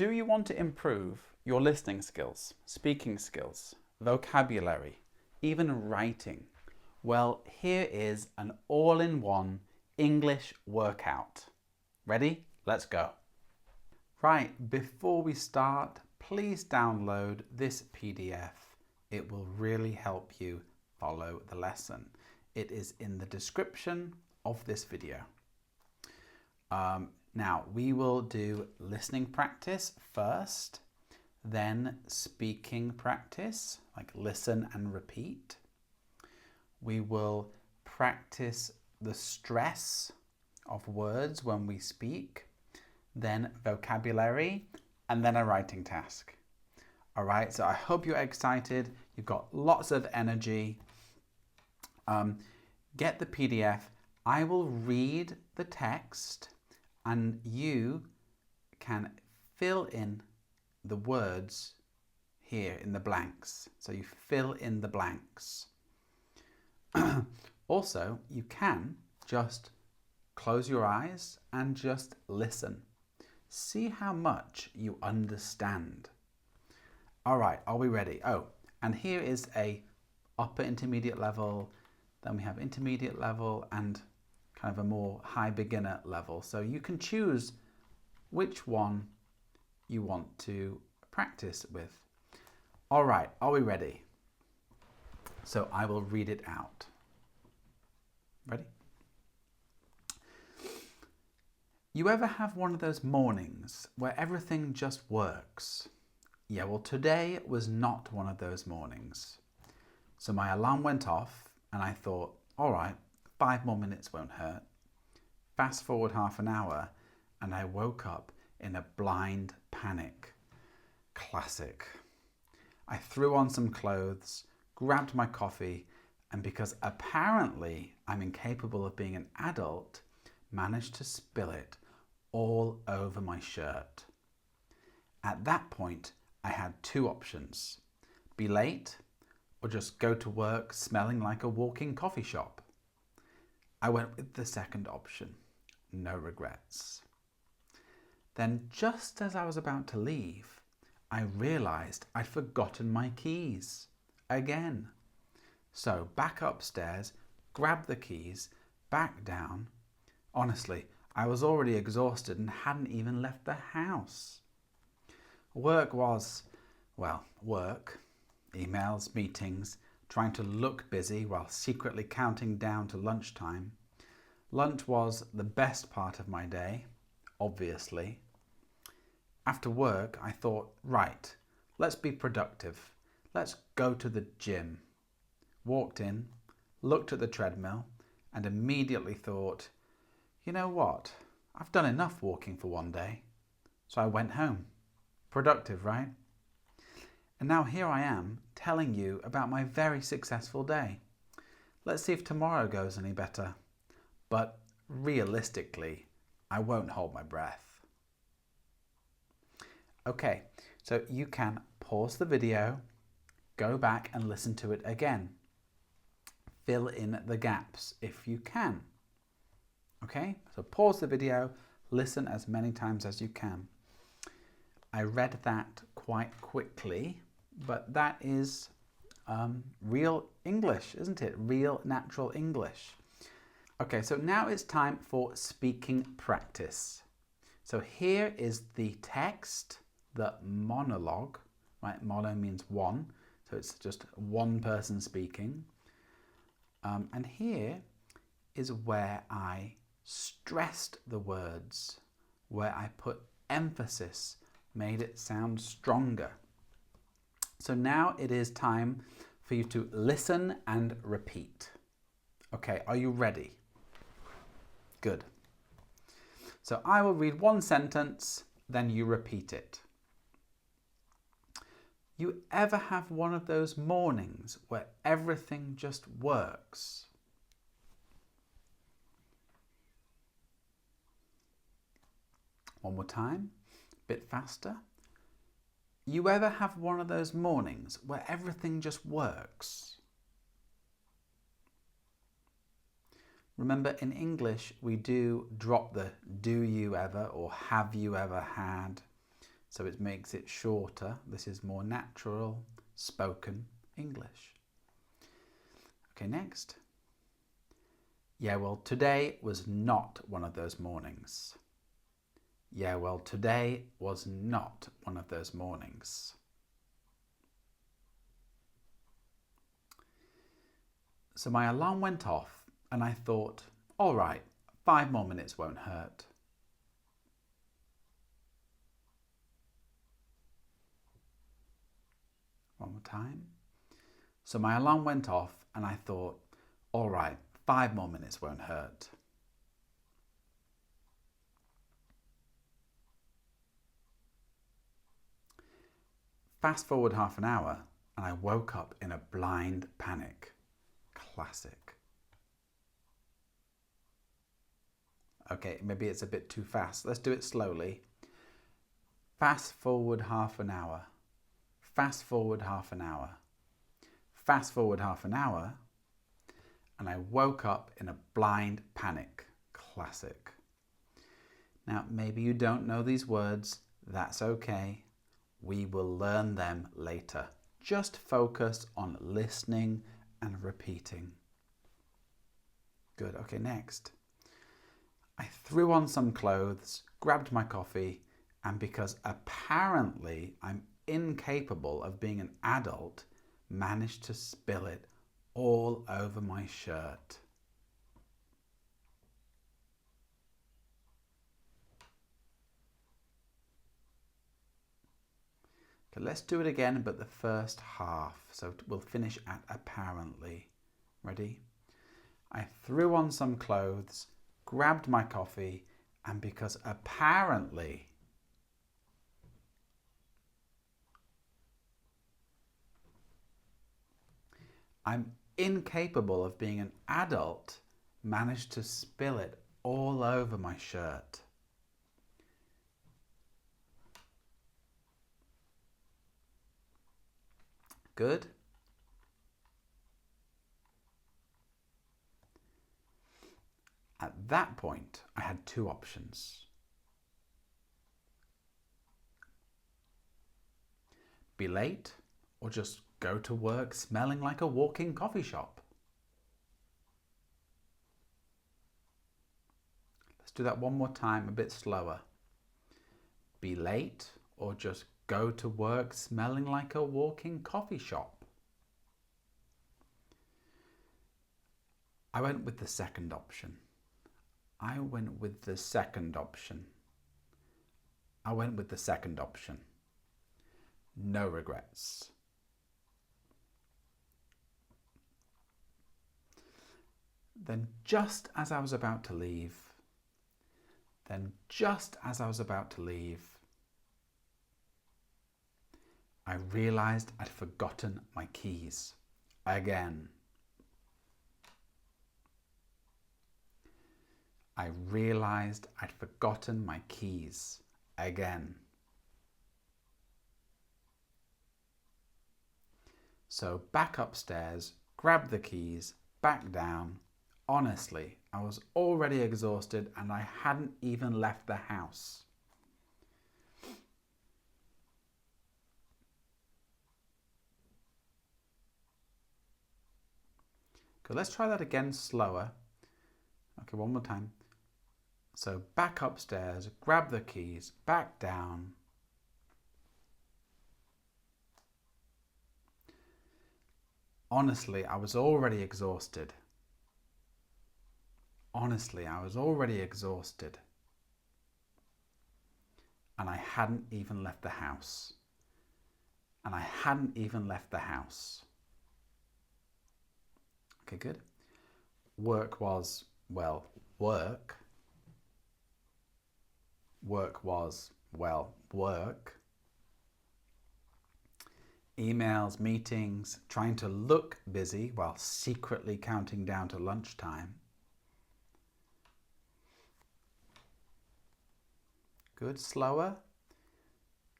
Do you want to improve your listening skills, speaking skills, vocabulary, even writing? Well, here is an all-in-one English workout. Ready? Let's go. Right, before we start, please download this PDF. It will really help you follow the lesson. It is in the description of this video. Now, we will do listening practice first, then speaking practice, like listen and repeat. We will practice the stress of words when we speak, then vocabulary, and then a writing task. All right, so I hope you're excited. You've got lots of energy. Get the PDF. I will read the text and you can fill in the words here in the blanks. So you fill in the blanks. Also, you can just close your eyes and just listen. See how much you understand. All right, are we ready? Oh, and here is a upper intermediate level, then we have intermediate level and kind of a more high beginner level. So you can choose which one you want to practice with. All right, are we ready? So I will read it out. Ready? You ever have one of those mornings where everything just works? Yeah, well, today was not one of those mornings. So my alarm went off and I thought, all right, 5 more minutes won't hurt. Fast forward half an hour and I woke up in a blind panic. Classic. I threw on some clothes, grabbed my coffee, and because apparently I'm incapable of being an adult, managed to spill it all over my shirt. At that point, I had 2 options: be late or just go to work smelling like a walking coffee shop. I went with the second option. No regrets. Then just as I was about to leave, I realized I'd forgotten my keys again. So back upstairs, grabbed the keys, back down. Honestly, I was already exhausted and hadn't even left the house. Work was, well, work. Emails, meetings, trying to look busy while secretly counting down to lunchtime. Lunch was the best part of my day, obviously. After work, I thought, right, let's be productive. Let's go to the gym. Walked in, looked at the treadmill, and immediately thought, you know what? I've done enough walking for one day. So I went home. Productive, right? And now here I am telling you about my very successful day. Let's see if tomorrow goes any better. But realistically, I won't hold my breath. Okay, so you can pause the video, go back and listen to it again. Fill in the gaps if you can. Okay, so pause the video, listen as many times as you can. I read that quite quickly, but that is real English, isn't it? Real natural English. Okay, so now it's time for speaking practice. So here is the text, the monologue, right? Mono means one, so it's just one person speaking. And here is where I stressed the words, where I put emphasis, made it sound stronger. So now it is time for you to listen and repeat. Okay, are you ready? Good. So I will read one sentence, then you repeat it. You ever have one of those mornings where everything just works? One more time, a bit faster. You ever have one of those mornings where everything just works? Remember, in English, we do drop the do you ever or have you ever had. So it makes it shorter. This is more natural spoken English. Okay, next. Yeah, well, today was not one of those mornings. Yeah, well, today was not one of those mornings. So my alarm went off and I thought, all right, 5 more minutes won't hurt. One more time. So my alarm went off and I thought, all right, 5 more minutes won't hurt. Fast forward half an hour and I woke up in a blind panic. Classic. Okay, maybe it's a bit too fast. Let's do it slowly. Fast forward half an hour. Fast forward half an hour. Fast forward half an hour and I woke up in a blind panic. Classic. Now, maybe you don't know these words. That's okay. We will learn them later. Just focus on listening and repeating. Good. Okay, next. I threw on some clothes, grabbed my coffee, and because apparently I'm incapable of being an adult, managed to spill it all over my shirt. Okay, let's do it again, but the first half. So we'll finish at apparently. Ready? I threw on some clothes, grabbed my coffee, and because apparently I'm incapable of being an adult, managed to spill it all over my shirt. Good. At that point, I had 2 options. Be late or just go to work smelling like a walking coffee shop. Let's do that one more time, a bit slower. Be late or just go to work smelling like a walking coffee shop. I went with the second option. I went with the second option. I went with the second option. No regrets. Then just as I was about to leave, I realized I'd forgotten my keys again. I realized I'd forgotten my keys again. So back upstairs, grab the keys, back down. Honestly, I was already exhausted and I hadn't even left the house. Okay, let's try that again slower. Okay, one more time. So back upstairs, grab the keys, back down. Honestly, I was already exhausted. Honestly, I was already exhausted. And I hadn't even left the house. And I hadn't even left the house. Okay, good. Work was, well, work. Work was, well, work. Emails, meetings, trying to look busy while secretly counting down to lunchtime. Good, slower.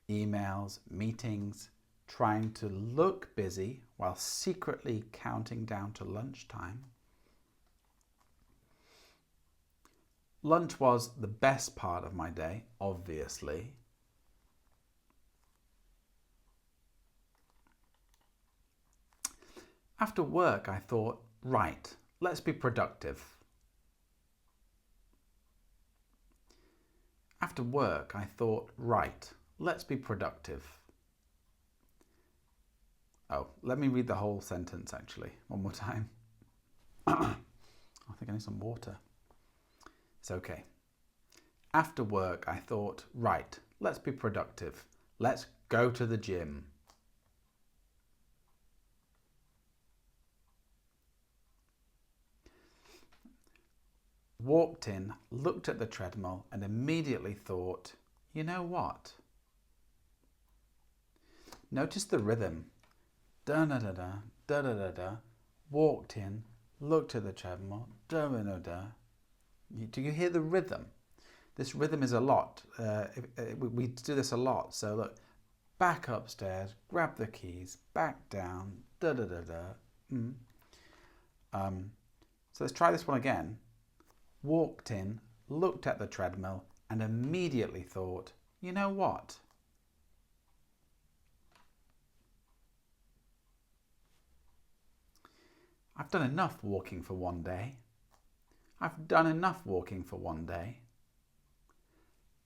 Emails, meetings, trying to look busy while secretly counting down to lunchtime. Lunch was the best part of my day, obviously. After work, I thought, right, let's be productive. After work, I thought, right, let's be productive. Oh, let me read the whole sentence actually, one more time. I think I need some water. It's okay. After work, I thought, right, let's be productive. Let's go to the gym. Walked in, looked at the treadmill and immediately thought, you know what? Notice the rhythm. Da-da-da-da, da-da-da-da. Walked in, looked at the treadmill, da-da-da-da. Do you hear the rhythm? This rhythm is a lot. We do this a lot. So look, back upstairs, grab the keys, back down, da-da-da-da. So let's try this one again. Walked in, looked at the treadmill and immediately thought, you know what? I've done enough walking for one day. I've done enough walking for one day.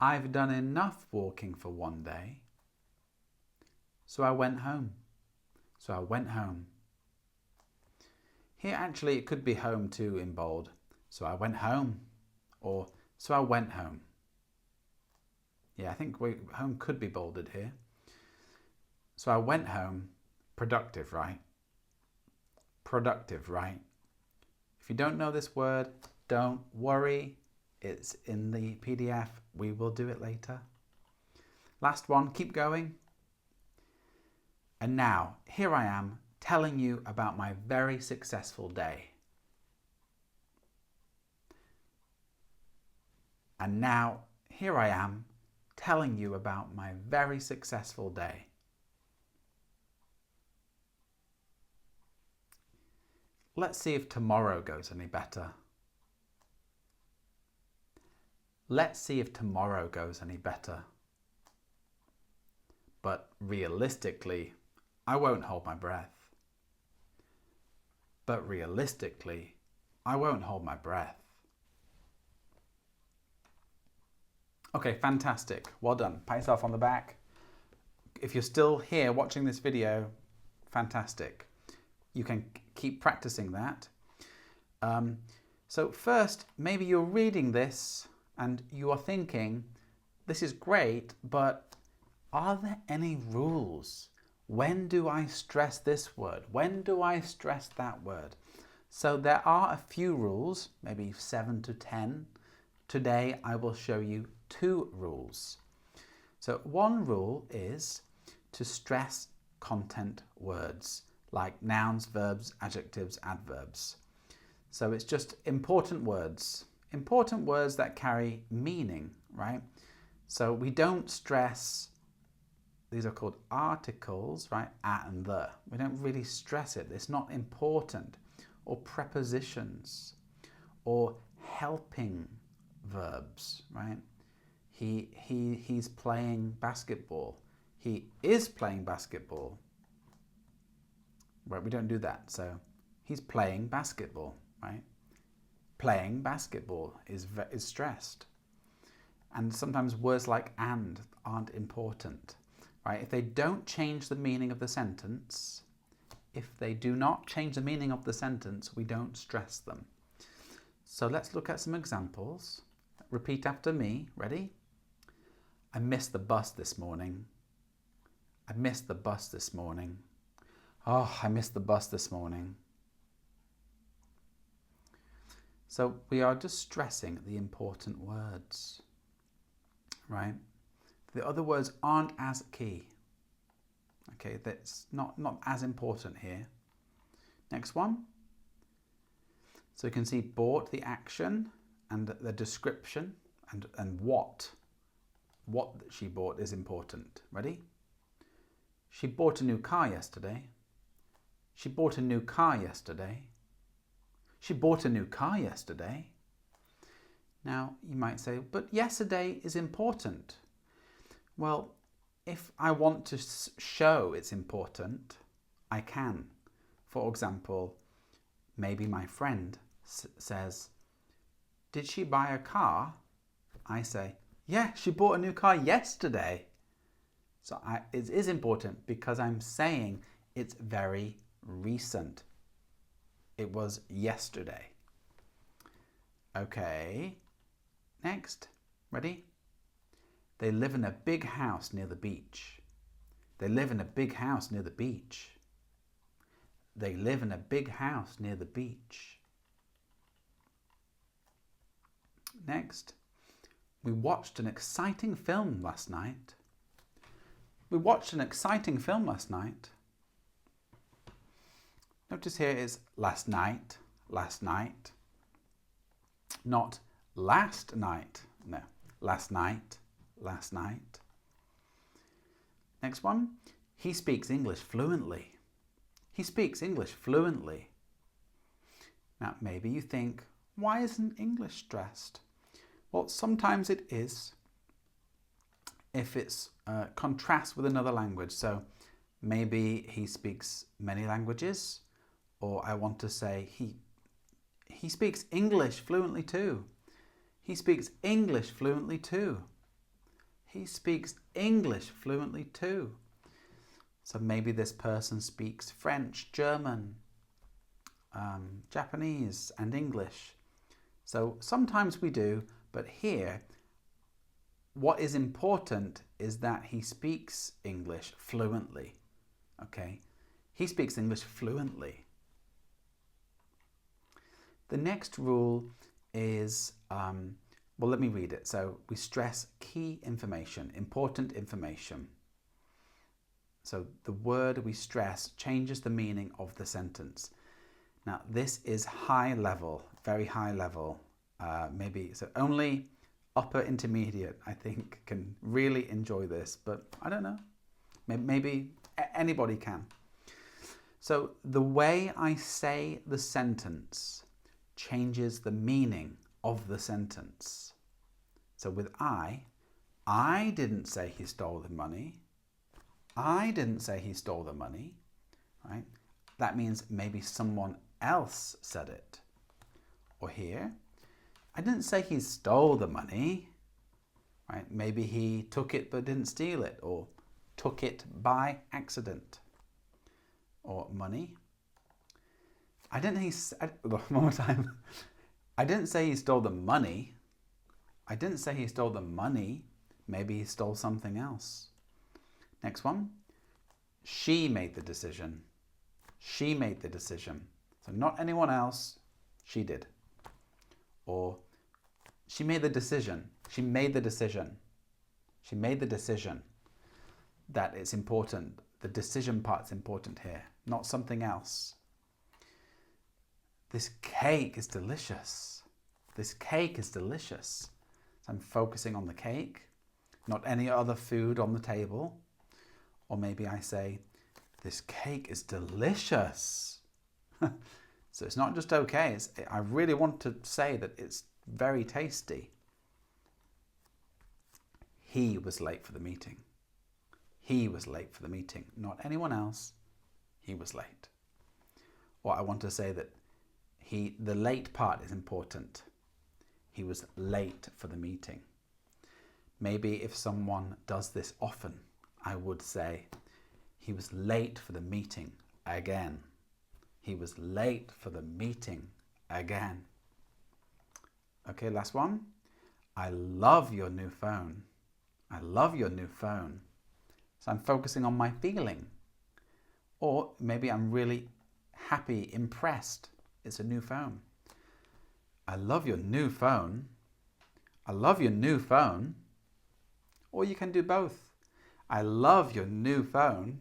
I've done enough walking for one day. So I went home. So I went home. Here actually it could be home too in bold. So I went home, or so I went home. Yeah, I think home could be bolded here. So I went home, productive, right? Productive, right? If you don't know this word, don't worry. It's in the PDF. We will do it later. Last one, keep going. And now, here I am telling you about my very successful day. And now, here I am telling you about my very successful day. Let's see if tomorrow goes any better. Let's see if tomorrow goes any better. But realistically, I won't hold my breath. But realistically, I won't hold my breath. Okay, fantastic. Well done. Pat yourself on the back. If you're still here watching this video, fantastic. You can keep practicing that. So first, maybe you're reading this and you are thinking, this is great, but are there any rules? When do I stress this word? When do I stress that word? So there are a few rules, maybe 7 to 10. Today I will show you 2 rules. So one rule is to stress content words like nouns, verbs, adjectives, adverbs. So it's just important words that carry meaning, right? So we don't stress, these are called articles, right? At and the. We don't really stress it. It's not important. Or prepositions or helping verbs, right? He's playing basketball. He is playing basketball. Right, we don't do that. So he's playing basketball, right? Playing basketball is stressed. And sometimes words like and aren't important, right? If they don't change the meaning of the sentence, we don't stress them. So let's look at some examples. Repeat after me. Ready? I missed the bus this morning. I missed the bus this morning. Oh, I missed the bus this morning. So we are just stressing the important words, right? The other words aren't as key. Okay, that's not as important here. Next one. So you can see bought, the action and the description and what she bought is important. Ready? She bought a new car yesterday. She bought a new car yesterday. She bought a new car yesterday. Now you might say, but yesterday is important. Well, if I want to show it's important, I can. For example, maybe my friend says, "Did she buy a car?" I say, "Yeah, she bought a new car yesterday." So it is important because I'm saying it's very recent. It was yesterday. Okay, next. Ready? They live in a big house near the beach. They live in a big house near the beach. They live in a big house near the beach. Next. We watched an exciting film last night. We watched an exciting film last night. Notice here is last night, not last night. No, last night. Next one, he speaks English fluently. He speaks English fluently. Now, maybe you think, why isn't English stressed? Well, sometimes it is if it's contrasts with another language. So maybe he speaks many languages, or I want to say he speaks English fluently too. He speaks English fluently too. He speaks English fluently too. So maybe this person speaks French, German, Japanese and English. So sometimes we do, but here what is important is that he speaks English fluently. Okay? He speaks English fluently. The next rule is, well, let me read it. So we stress key information, important information. So the word we stress changes the meaning of the sentence. Now this is high level, very high level. Maybe so only upper intermediate, I think, can really enjoy this, but I don't know. Maybe anybody can. So the way I say the sentence changes the meaning of the sentence. So with I didn't say he stole the money. I didn't say he stole the money, right? That means maybe someone else said it. Or here, I didn't say he stole the money, right? Maybe he took it but didn't steal it, or took it by accident. Or money. One more time. I didn't say he stole the money. I didn't say he stole the money. Maybe he stole something else. Next one. She made the decision. She made the decision. So not anyone else. She did. Or she made the decision. She made the decision. She made the decision. That it's important. The decision part's important here, not something else. This cake is delicious. This cake is delicious. So I'm focusing on the cake, not any other food on the table. Or maybe I say, this cake is delicious. So it's not just okay. I really want to say that it's very tasty. He was late for the meeting. He was late for the meeting, not anyone else. He was late. Or I want to say that the late part is important. He was late for the meeting. Maybe if someone does this often, I would say, he was late for the meeting again. He was late for the meeting again. Okay, last one. I love your new phone. I love your new phone. So I'm focusing on my feeling. Or maybe I'm really happy, impressed. It's a new phone. I love your new phone. I love your new phone. Or you can do both. I love your new phone.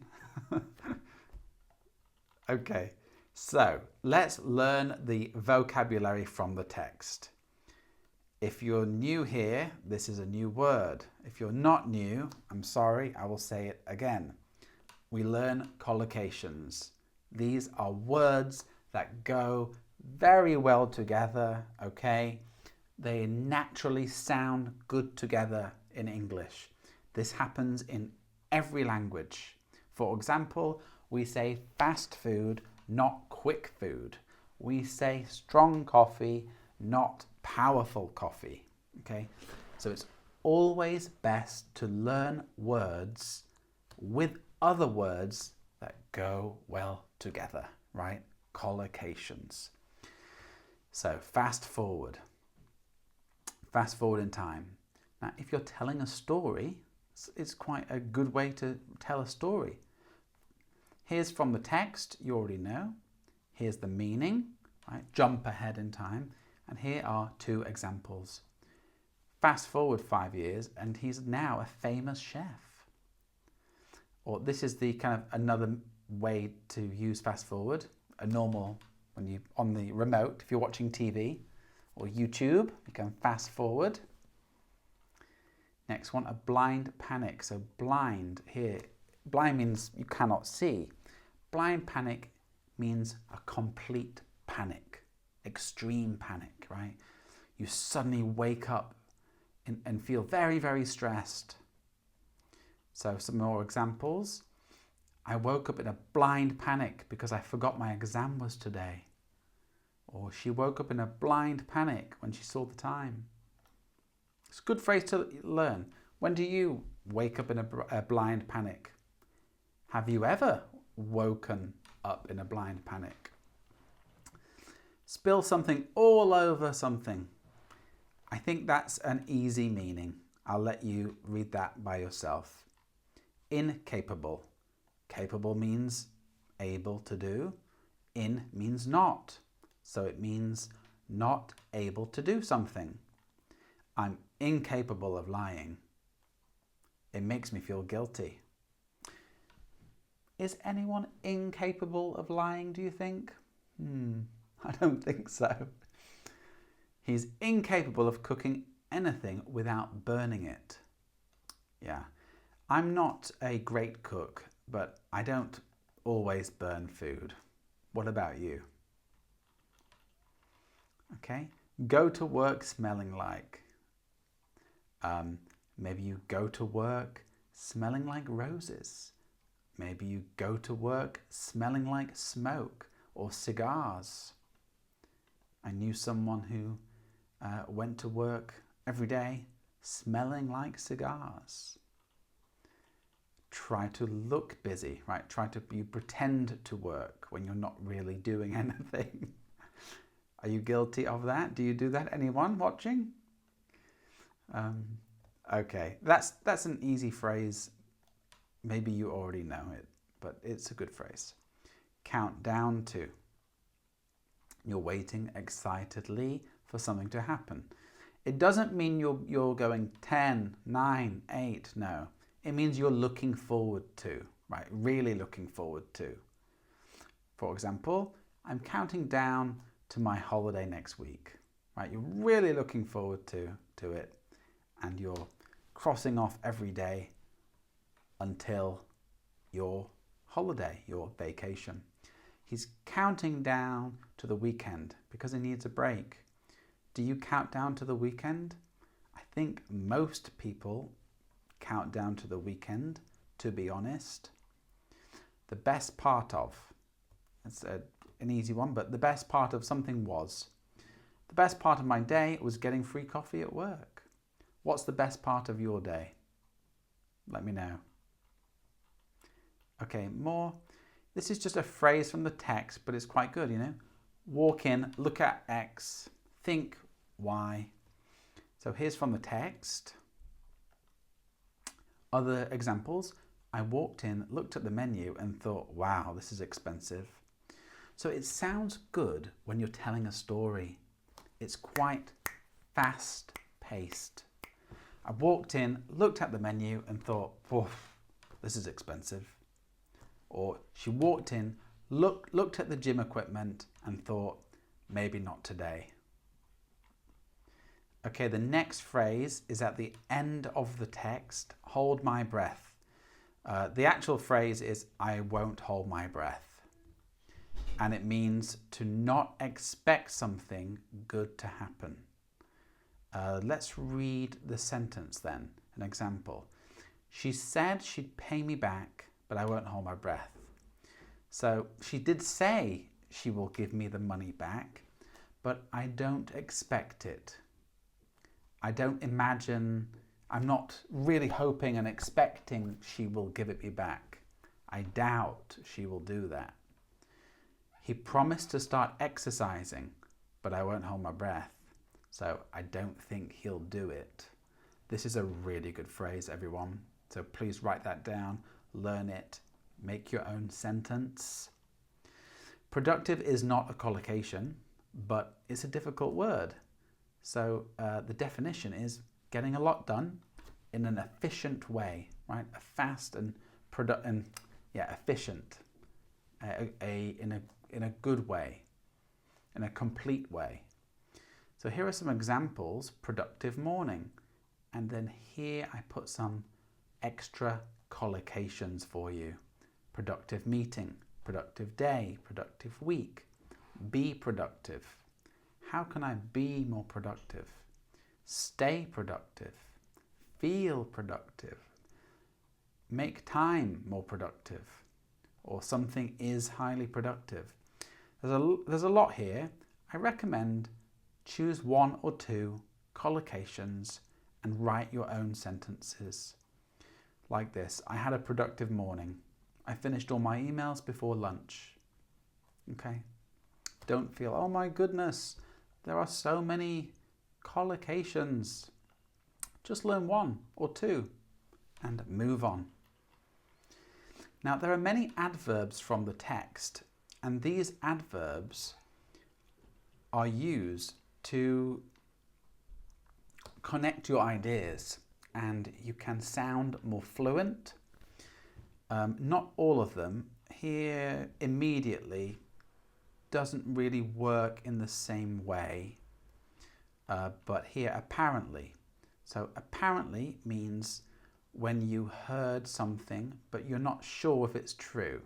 Okay, so let's learn the vocabulary from the text. If you're new here, this is a new word. If you're not new, I'm sorry, I will say it again. We learn collocations. These are words that go very well together, okay? They naturally sound good together in English. This happens in every language. For example, we say fast food not quick food. We say strong coffee, not powerful coffee. Okay, so it's always best to learn words with other words that go well together, right? Collocations. So fast forward in time. Now, if you're telling a story, it's quite a good way to tell a story. Here's from the text, you already know. Here's the meaning, right? Jump ahead in time. And here are two examples. Fast forward 5 years and he's now a famous chef. Or this is the kind of another way to use fast forward. A normal, when you on the remote, if you're watching TV or YouTube, you can fast forward. Next one, a blind panic. So blind here, blind means you cannot see. Blind panic means a complete panic, extreme panic, right? You suddenly wake up and feel very, very stressed. So some more examples. I woke up in a blind panic because I forgot my exam was today. Or she woke up in a blind panic when she saw the time. It's a good phrase to learn. When do you wake up in a blind panic? Have you ever woken up in a blind panic? Spill something all over something. I think that's an easy meaning. I'll let you read that by yourself. Incapable. Capable means able to do. In means not. So it means not able to do something. I'm incapable of lying. It makes me feel guilty. Is anyone incapable of lying, do you think? I don't think so. He's incapable of cooking anything without burning it. Yeah, I'm not a great cook, but I don't always burn food. What about you? Okay, go to work smelling like. Maybe you go to work smelling like roses. Maybe you go to work smelling like smoke or cigars. I knew someone who went to work every day smelling like cigars. Try to look busy, right? You pretend to work when you're not really doing anything. Are you guilty of that? Do you do that? Anyone watching? Okay, that's an easy phrase. Maybe you already know it, but it's a good phrase. Count down to. You're waiting excitedly for something to happen. It doesn't mean you're going 10, 9, 8, no. It means you're looking forward to, right? Really looking forward to. For example, I'm counting down to my holiday next week, right? You're really looking forward to it, and you're crossing off every day until your holiday, your vacation. He's counting down to the weekend because he needs a break. Do you count down to the weekend? I think most people count down to the weekend, to be honest. The best part of, it's an easy one, but the best part of something was. The best part of my day was getting free coffee at work. What's the best part of your day? Let me know. Okay, more. This is just a phrase from the text, but it's quite good, you know. Walk in, look at X, think Y. So here's from the text. Other examples. I walked in, looked at the menu and thought, wow, this is expensive. So it sounds good when you're telling a story. It's quite fast-paced. I walked in, looked at the menu and thought, this is expensive. Or she walked in, looked at the gym equipment and thought, maybe not today. Okay, the next phrase is at the end of the text, hold my breath. The actual phrase is, I won't hold my breath. And it means to not expect something good to happen. Let's read the sentence then, an example. She said she'd pay me back, but I won't hold my breath. So she did say she will give me the money back, but I don't expect it. I don't imagine, I'm not really hoping and expecting she will give it me back. I doubt she will do that. He promised to start exercising, but I won't hold my breath. So I don't think he'll do it. This is a really good phrase, everyone. So please write that down, learn it, make your own sentence. Productive is not a collocation, but it's a difficult word. So the definition is getting a lot done in an efficient way, right? A fast and efficient, in a good way, in a complete way. So here are some examples: productive morning, and then here I put some extra collocations for you. Productive meeting, productive day, productive week. Be productive. How can I be more productive? Stay productive. Feel productive. Make time more productive. Or something is highly productive. There's a lot here. I recommend choose one or two collocations and write your own sentences. Like this: I had a productive morning. I finished all my emails before lunch. Okay? Don't feel, oh my goodness, there are so many collocations. Just learn one or two and move on. Now, there are many adverbs from the text, and these adverbs are used to connect your ideas, and you can sound more fluent. Not all of them. Here, immediately doesn't really work in the same way, but here, apparently. So apparently means when you heard something but you're not sure if it's true.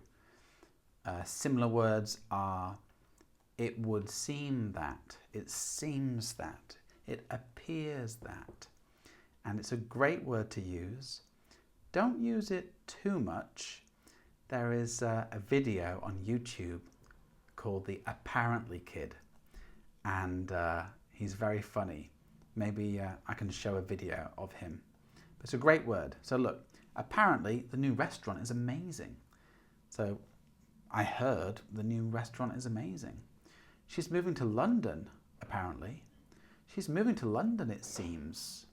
Similar words are it would seem that, it seems that, it appears that. And it's a great word to use. Don't use it too much. There is a video on YouTube called The Apparently Kid, and he's very funny. Maybe I can show a video of him. But it's a great word. So look, apparently the new restaurant is amazing. So I heard the new restaurant is amazing. She's moving to London, apparently. She's moving to London, it seems.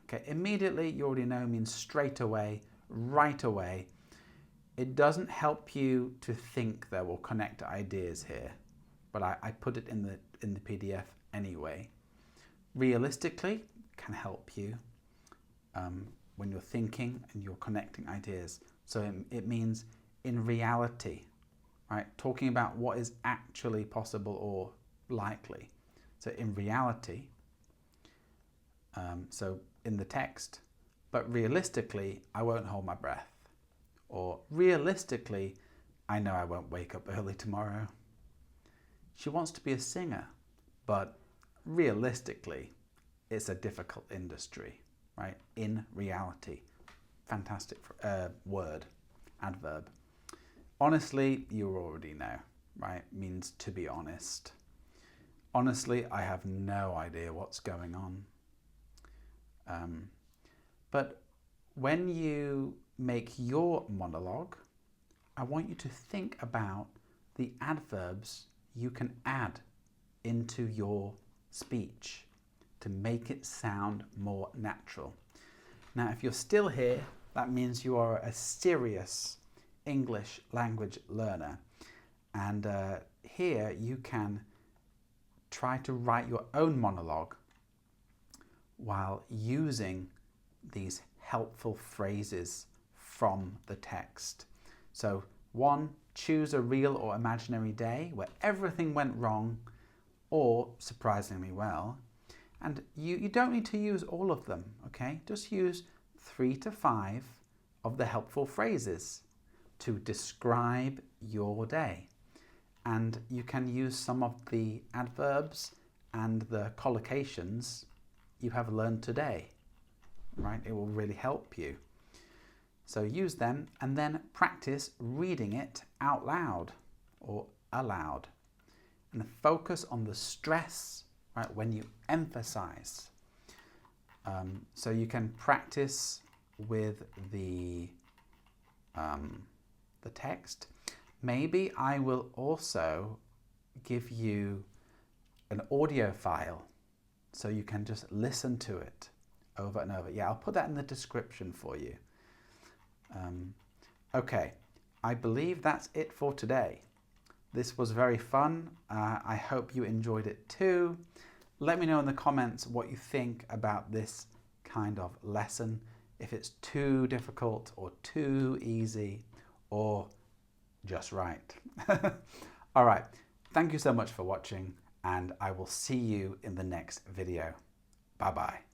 Okay, immediately, you already know, means straight away, right away. It doesn't help you to think there will connect ideas here, but I put it in the PDF anyway. Realistically can help you when you're thinking and you're connecting ideas. So it means in reality, right? Talking about what is actually possible or likely. So in reality, so in the text, but realistically, I won't hold my breath. Or realistically, I know I won't wake up early tomorrow. She wants to be a singer, but realistically, it's a difficult industry, right? In reality. Fantastic word, adverb. Honestly, you already know, right? Means to be honest. Honestly, I have no idea what's going on. But when you make your monologue, I want you to think about the adverbs you can add into your speech to make it sound more natural. Now, if you're still here, that means you are a serious English language learner. And here you can try to write your own monologue while using these helpful phrases from the text. So 1, choose a real or imaginary day where everything went wrong or surprisingly well. And you don't need to use all of them, okay? Just use 3 to 5 of the helpful phrases to describe your day. And you can use some of the adverbs and the collocations you have learned today, right? It will really help you. So use them and then practice reading it out loud or aloud. And focus on the stress, right, when you emphasize. So you can practice with the text. Maybe I will also give you an audio file so you can just listen to it over and over. Yeah, I'll put that in the description for you. Okay, I believe that's it for today. This was very fun. I hope you enjoyed it too. Let me know in the comments what you think about this kind of lesson, if it's too difficult or too easy or just right. All right, thank you so much for watching, and I will see you in the next video. Bye-bye.